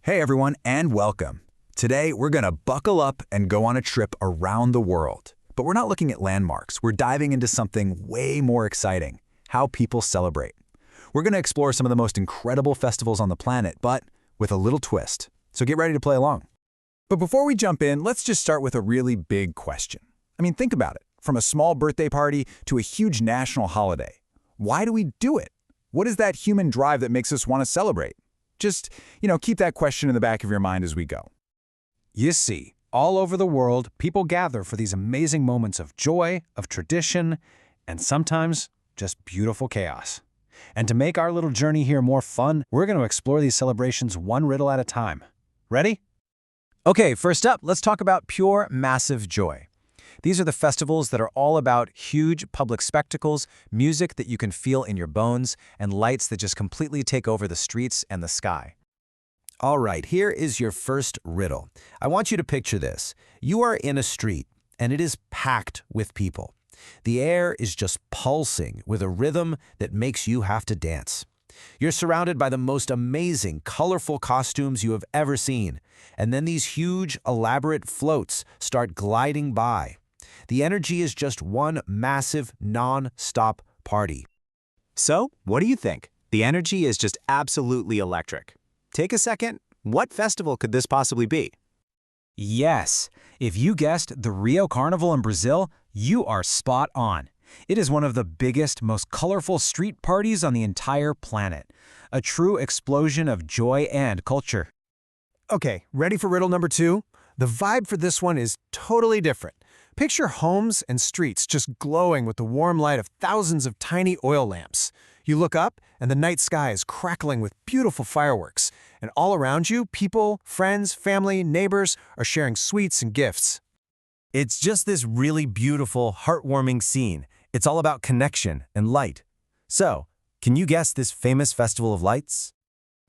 Hey everyone, and welcome. Today, we're gonna buckle up and go on a trip around the world. But we're not looking at landmarks. We're diving into something way more exciting: how people celebrate. We're gonna explore some of the most incredible festivals on the planet, but with a little twist. So get ready to play along. But before we jump in, let's just start with a really big question. I mean, think about it. From a small birthday party to a huge national holiday. Why do we do it? What is that human drive that makes us want to celebrate? Just, keep that question in the back of your mind as we go. You see, all over the world, people gather for these amazing moments of joy, of tradition, and sometimes just beautiful chaos. And to make our little journey here more fun, we're going to explore these celebrations one riddle at a time. Ready? Okay, first up, let's talk about pure, massive joy. These are the festivals that are all about huge public spectacles, music that you can feel in your bones, and lights that just completely take over the streets and the sky. All right, here is your first riddle. I want you to picture this. You are in a street, and it is packed with people. The air is just pulsing with a rhythm that makes you have to dance. You're surrounded by the most amazing, colorful costumes you have ever seen, and then these huge, elaborate floats start gliding by. The energy is just one massive, non-stop party. So, what do you think? The energy is just absolutely electric. Take a second. What festival could this possibly be? Yes, if you guessed the Rio Carnival in Brazil, you are spot on. It is one of the biggest, most colorful street parties on the entire planet. A true explosion of joy and culture. Okay, ready for riddle number 2? The vibe for this one is totally different. Picture homes and streets just glowing with the warm light of thousands of tiny oil lamps. You look up, and the night sky is crackling with beautiful fireworks. And all around you, people, friends, family, neighbors are sharing sweets and gifts. It's just this really beautiful, heartwarming scene. It's all about connection and light. So, can you guess this famous festival of lights?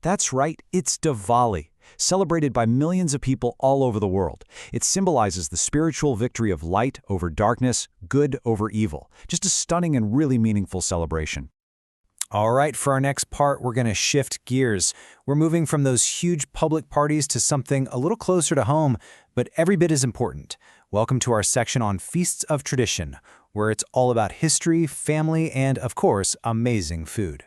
That's right, it's Diwali, celebrated by millions of people all over the world. It symbolizes the spiritual victory of light over darkness, good over evil. Just a stunning and really meaningful celebration. All right, for our next part, we're going to shift gears. We're moving from those huge public parties to something a little closer to home, but every bit as important. Welcome to our section on Feasts of Tradition, where it's all about history, family, and, of course, amazing food.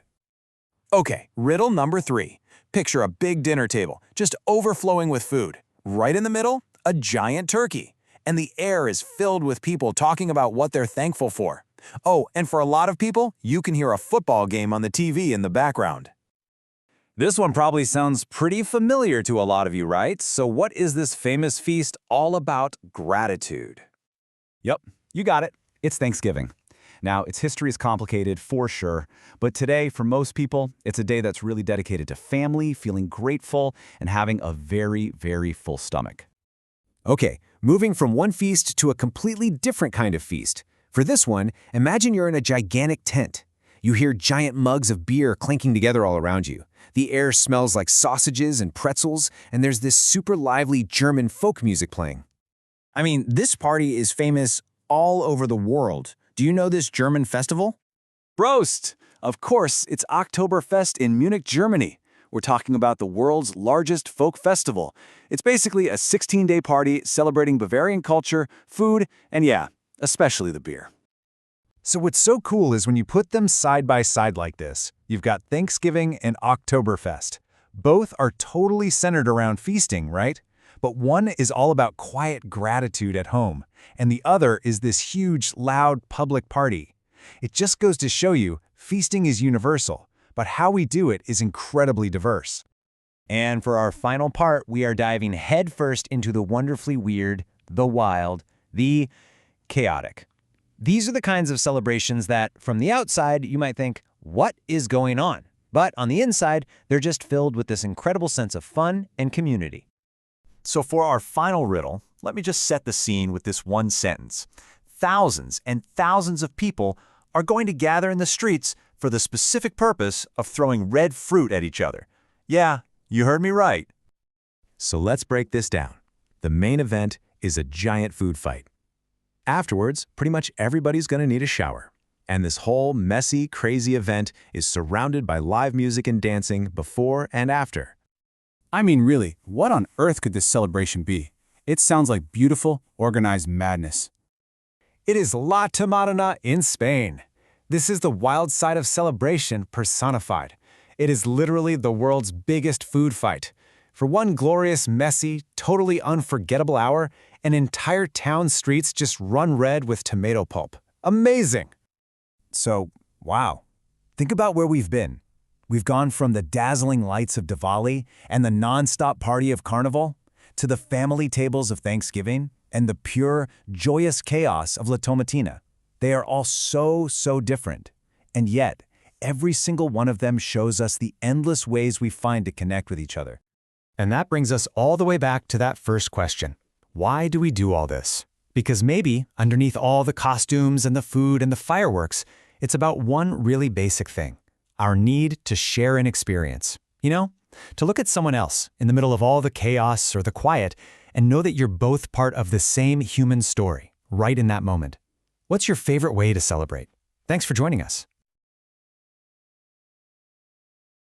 Okay, riddle number 3. Picture a big dinner table, just overflowing with food. Right in the middle, a giant turkey. And the air is filled with people talking about what they're thankful for. Oh, and for a lot of people, you can hear a football game on the TV in the background. This one probably sounds pretty familiar to a lot of you, right? So what is this famous feast all about? Gratitude. Yep, you got it. It's Thanksgiving. Now, its history is complicated for sure, but today, for most people, it's a day that's really dedicated to family, feeling grateful, and having a very, very full stomach. Okay, moving from one feast to a completely different kind of feast. For this one, imagine you're in a gigantic tent. You hear giant mugs of beer clinking together all around you. The air smells like sausages and pretzels, and there's this super lively German folk music playing. I mean, this party is famous all over the world. Do you know this German festival? Prost! Of course, it's Oktoberfest in Munich, Germany. We're talking about the world's largest folk festival. It's basically a 16-day party celebrating Bavarian culture, food, and yeah, especially the beer. So what's so cool is when you put them side by side like this, you've got Thanksgiving and Oktoberfest. Both are totally centered around feasting, right? But one is all about quiet gratitude at home, and the other is this huge, loud public party. It just goes to show you, feasting is universal, but how we do it is incredibly diverse. And for our final part, we are diving headfirst into the wonderfully weird, the wild, the chaotic. These are the kinds of celebrations that, from the outside, you might think, what is going on? But on the inside, they're just filled with this incredible sense of fun and community. So for our final riddle, let me just set the scene with this one sentence. Thousands and thousands of people are going to gather in the streets for the specific purpose of throwing red fruit at each other. Yeah, you heard me right. So let's break this down. The main event is a giant food fight. Afterwards, pretty much everybody's going to need a shower. And this whole messy, crazy event is surrounded by live music and dancing before and after. I mean, really, what on earth could this celebration be? It sounds like beautiful, organized madness. It is La Tamarana in Spain. This is the wild side of celebration personified. It is literally the world's biggest food fight. For one glorious, messy, totally unforgettable hour, an entire town's streets just run red with tomato pulp. Amazing! So, wow. Think about where we've been. We've gone from the dazzling lights of Diwali and the non-stop party of Carnival to the family tables of Thanksgiving and the pure, joyous chaos of La Tomatina. They are all so different. And yet, every single one of them shows us the endless ways we find to connect with each other. And that brings us all the way back to that first question. Why do we do all this? Because maybe, underneath all the costumes and the food and the fireworks, it's about one really basic thing. Our need to share an experience. You know, to look at someone else in the middle of all the chaos or the quiet and know that you're both part of the same human story, right in that moment. What's your favorite way to celebrate? Thanks for joining us.